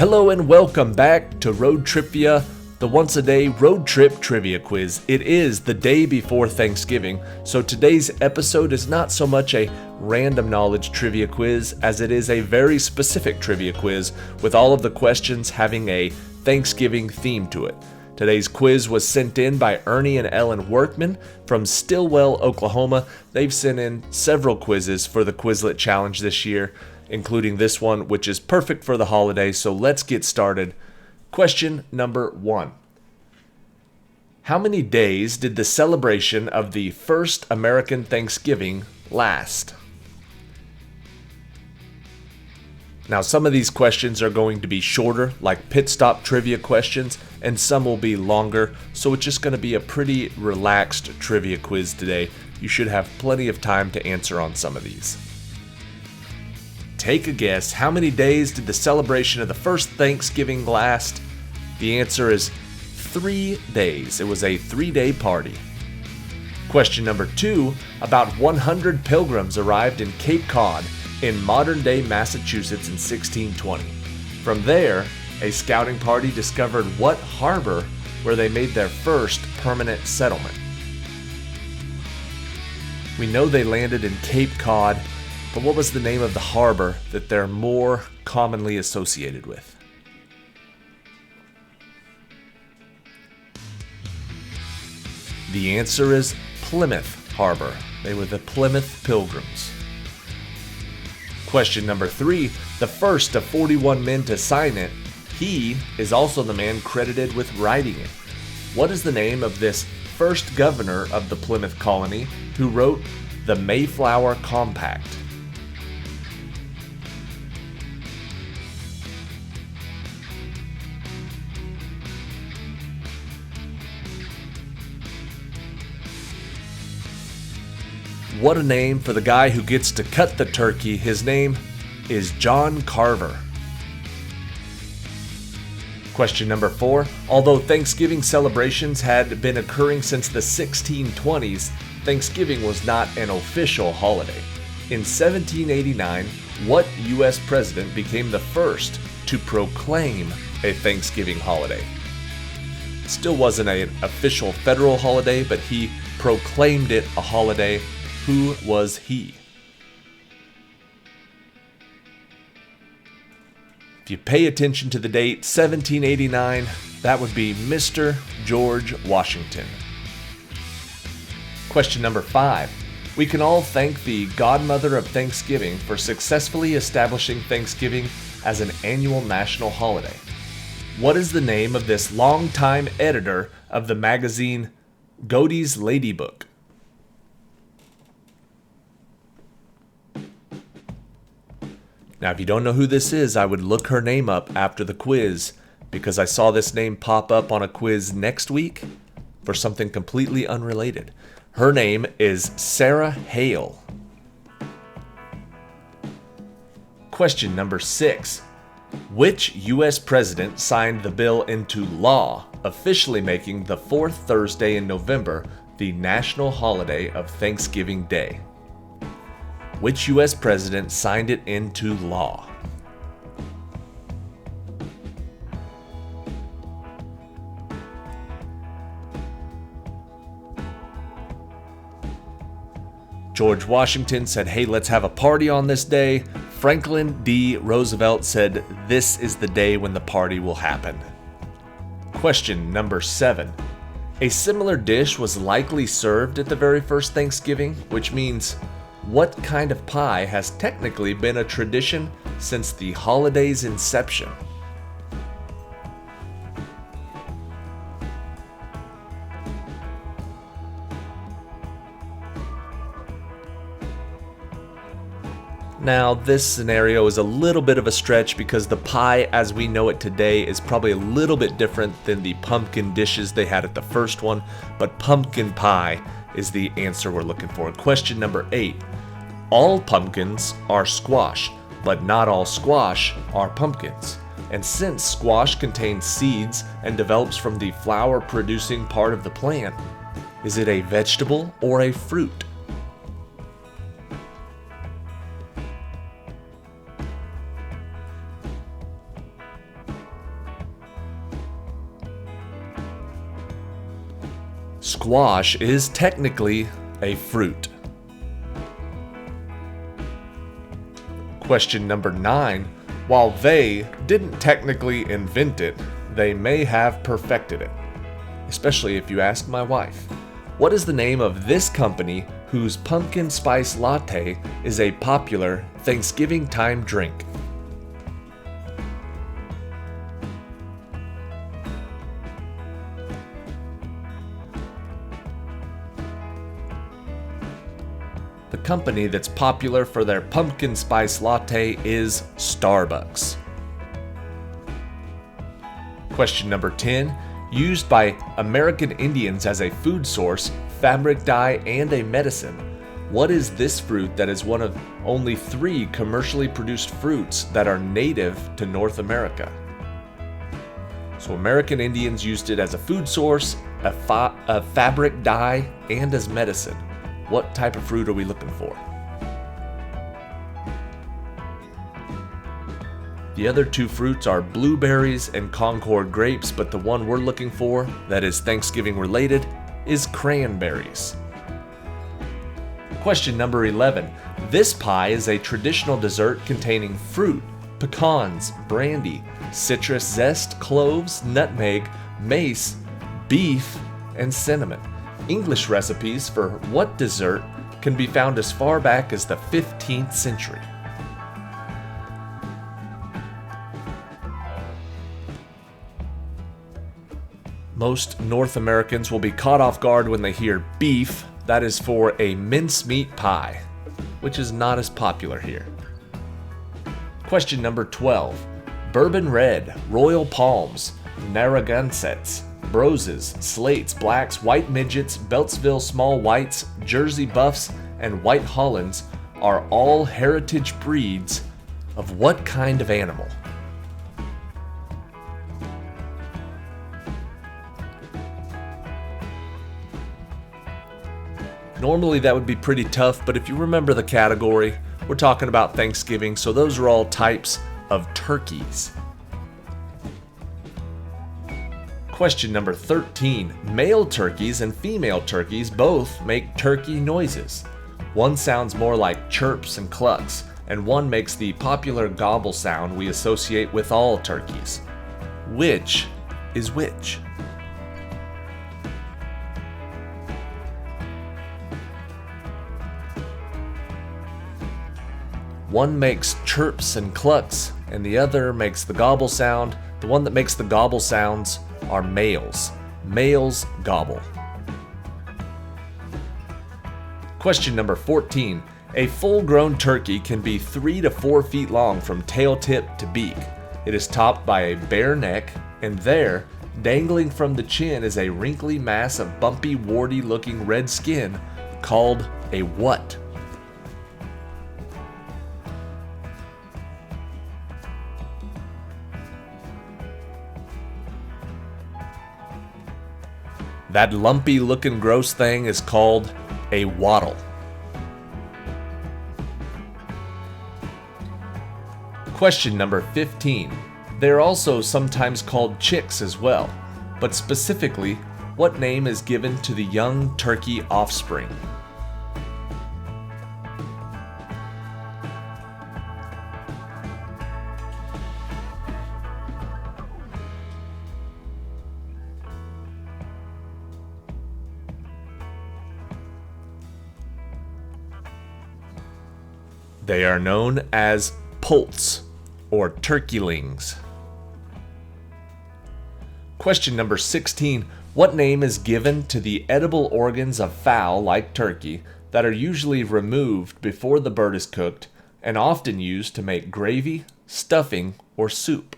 Hello and welcome back to ROADTRIpVIA, the once-a-day road trip trivia quiz. It is the day before Thanksgiving, so today's episode is not so much a random knowledge trivia quiz as it is a very specific trivia quiz with all of the questions having a Thanksgiving theme to it. Today's quiz was sent in by Ernie and Ellen Workman from Stillwell, Oklahoma. They've sent in several quizzes for the Quizlet challenge this year, including this one, which is perfect for the holiday, so let's get started. Question number 1. How many days did the celebration of the first American Thanksgiving last? Now, some of these questions are going to be shorter, like pit stop trivia questions, and some will be longer, so it's just going to be a pretty relaxed trivia quiz today. You should have plenty of time to answer on some of these. Take a guess, how many days did the celebration of the first Thanksgiving last? The answer is 3 days. It was a 3-day party. Question number 2, about 100 pilgrims arrived in Cape Cod in modern-day Massachusetts in 1620. From there, a scouting party discovered what harbor where they made their first permanent settlement. We know they landed in Cape Cod, but what was the name of the harbor that they're more commonly associated with? The answer is Plymouth Harbor. They were the Plymouth Pilgrims. Question number 3, the first of 41 men to sign it. He is also the man credited with writing it. What is the name of this first governor of the Plymouth colony who wrote the Mayflower Compact? What a name for the guy who gets to cut the turkey. His name is John Carver. Question number 4. Although Thanksgiving celebrations had been occurring since the 1620s, Thanksgiving was not an official holiday. In 1789, what U.S. president became the first to proclaim a Thanksgiving holiday? It still wasn't an official federal holiday, but he proclaimed it a holiday. Who was he? If you pay attention to the date, 1789, that would be Mr. George Washington. Question number 5. We can all thank the godmother of Thanksgiving for successfully establishing Thanksgiving as an annual national holiday. What is the name of this longtime editor of the magazine Godey's Lady Book? Now, if you don't know who this is, I would look her name up after the quiz because I saw this name pop up on a quiz next week for something completely unrelated. Her name is Sarah Hale. Question number 6. Which U.S. president signed the bill into law, officially making the fourth Thursday in November the national holiday of Thanksgiving Day? Which U.S. president signed it into law? George Washington said, hey, let's have a party on this day. Franklin D. Roosevelt said, this is the day when the party will happen. Question number 7. A similar dish was likely served at the very first Thanksgiving, which means what kind of pie has technically been a tradition since the holiday's inception? Now, this scenario is a little bit of a stretch because the pie as we know it today is probably a little bit different than the pumpkin dishes they had at the first one, but pumpkin pie is the answer we're looking for. Question number 8. All pumpkins are squash, but not all squash are pumpkins. And since squash contains seeds and develops from the flower-producing part of the plant, is it a vegetable or a fruit? Squash is technically a fruit. Question number 9. While they didn't technically invent it, they may have perfected it. Especially if you ask my wife. What is the name of this company whose pumpkin spice latte is a popular Thanksgiving time drink? The company that's popular for their pumpkin spice latte is Starbucks. Question number 10. Used by American Indians as a food source, fabric dye, and a medicine. What is this fruit that is one of only 3 commercially produced fruits that are native to North America? So American Indians used it as a food source, a fabric dye, and as medicine. What type of fruit are we looking for? The other 2 fruits are blueberries and Concord grapes, but the one we're looking for, that is Thanksgiving related, is cranberries. Question number 11. This pie is a traditional dessert containing fruit, pecans, brandy, citrus zest, cloves, nutmeg, mace, beef, and cinnamon. English recipes for what dessert can be found as far back as the 15th century? Most North Americans will be caught off guard when they hear beef. That is for a mincemeat pie, which is not as popular here. Question number 12. Bourbon red, royal palms, Narragansetts, broses, slates, blacks, white midgets, Beltsville small whites, Jersey buffs, and white Hollands are all heritage breeds of what kind of animal? Normally that would be pretty tough, but if you remember the category, we're talking about Thanksgiving, so those are all types of turkeys. Question number 13. Male turkeys and female turkeys both make turkey noises. One sounds more like chirps and clucks, and one makes the popular gobble sound we associate with all turkeys. Which is which? One makes chirps and clucks, and the other makes the gobble sound. The one that makes the gobble sounds are males. Males gobble. Question number 14. A full-grown turkey can be 3 to 4 feet long from tail tip to beak. It is topped by a bare neck, and there, dangling from the chin, is a wrinkly mass of bumpy, warty-looking red skin called a what? That lumpy looking gross thing is called a wattle. Question number 15. They're also sometimes called chicks as well, but specifically, what name is given to the young turkey offspring? They are known as poults or turkeylings. Question number 16. What name is given to the edible organs of fowl like turkey that are usually removed before the bird is cooked and often used to make gravy, stuffing, or soup?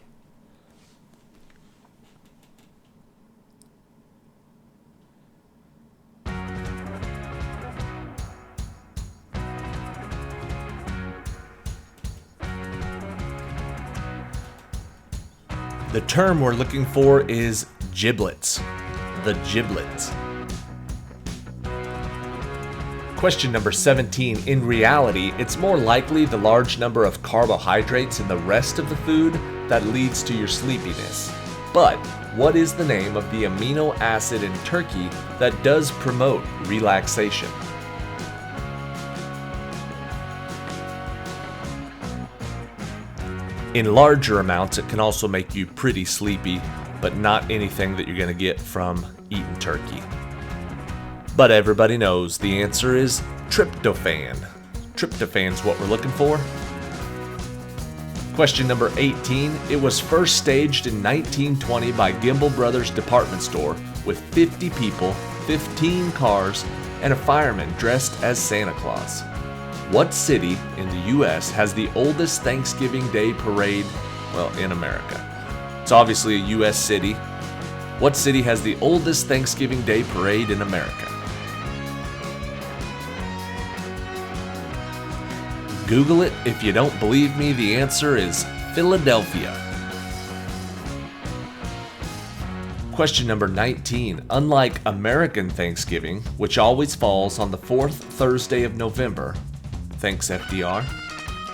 The term we're looking for is giblets. The giblets. Question number 17. In reality, it's more likely the large number of carbohydrates in the rest of the food that leads to your sleepiness. But what is the name of the amino acid in turkey that does promote relaxation? In larger amounts, it can also make you pretty sleepy, but not anything that you're going to get from eating turkey. But everybody knows the answer is tryptophan. Tryptophan's what we're looking for. Question number 18. It was first staged in 1920 by Gimbel Brothers Department Store with 50 people, 15 cars, and a fireman dressed as Santa Claus. What city in the U.S. has the oldest Thanksgiving Day parade, well, in America? It's obviously a U.S. city. What city has the oldest Thanksgiving Day parade in America? Google it if you don't believe me. The answer is Philadelphia. Question number 19. Unlike American Thanksgiving, which always falls on the fourth Thursday of November, thanks FDR,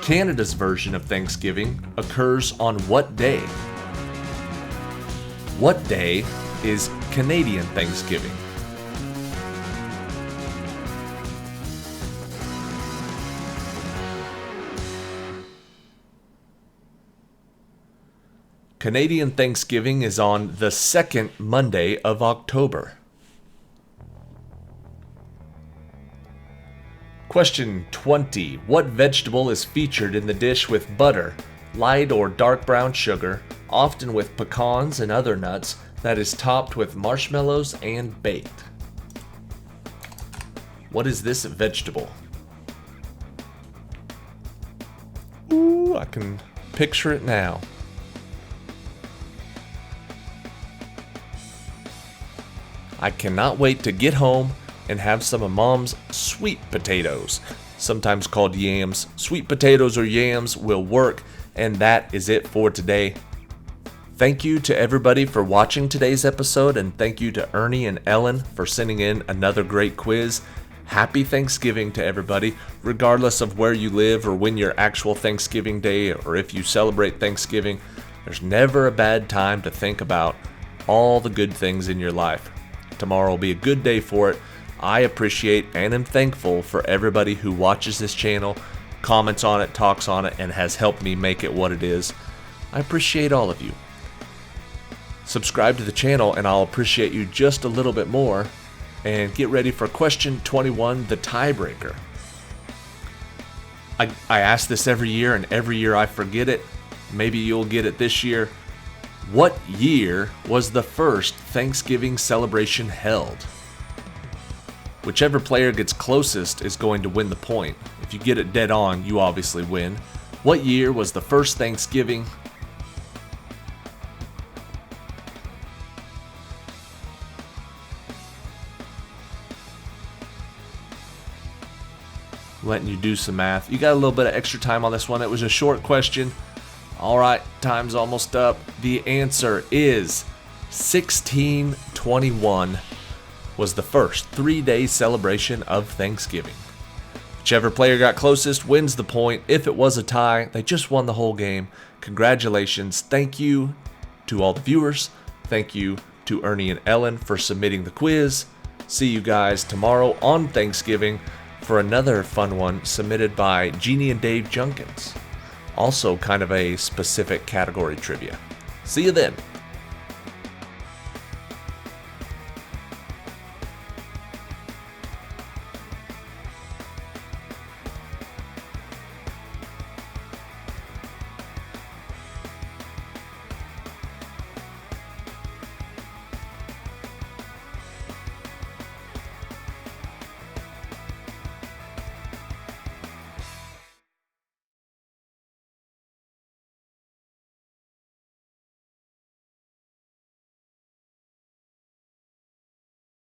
Canada's version of Thanksgiving occurs on what day? What day is Canadian Thanksgiving? Canadian Thanksgiving is on the second Monday of October. Question 20. What vegetable is featured in the dish with butter, light or dark brown sugar, often with pecans and other nuts, that is topped with marshmallows and baked? What is this vegetable? Ooh, I can picture it now. I cannot wait to get home and have some of Mom's sweet potatoes, sometimes called yams. Sweet potatoes or yams will work, and that is it for today. Thank you to everybody for watching today's episode, and thank you to Ernie and Ellen for sending in another great quiz. Happy Thanksgiving to everybody, regardless of where you live or when your actual Thanksgiving Day, or if you celebrate Thanksgiving. There's never a bad time to think about all the good things in your life. Tomorrow will be a good day for it. I appreciate and am thankful for everybody who watches this channel, comments on it, talks on it, and has helped me make it what it is. I appreciate all of you. Subscribe to the channel and I'll appreciate you just a little bit more. And get ready for question 21, the tiebreaker. I ask this every year, and every year I forget it. Maybe you'll get it this year. What year was the first Thanksgiving celebration held? Whichever player gets closest is going to win the point. If you get it dead on, you obviously win. What year was the first Thanksgiving? Letting you do some math. You got a little bit of extra time on this one. It was a short question. All right, time's almost up. The answer is 1621 was the first 3-day celebration of Thanksgiving. Whichever player got closest wins the point. If it was a tie, they just won the whole game. Congratulations. Thank you to all the viewers. Thank you to Ernie and Ellen for submitting the quiz. See you guys tomorrow on Thanksgiving for another fun one submitted by Jeannie and Dave Junkins. Also kind of a specific category trivia. See you then.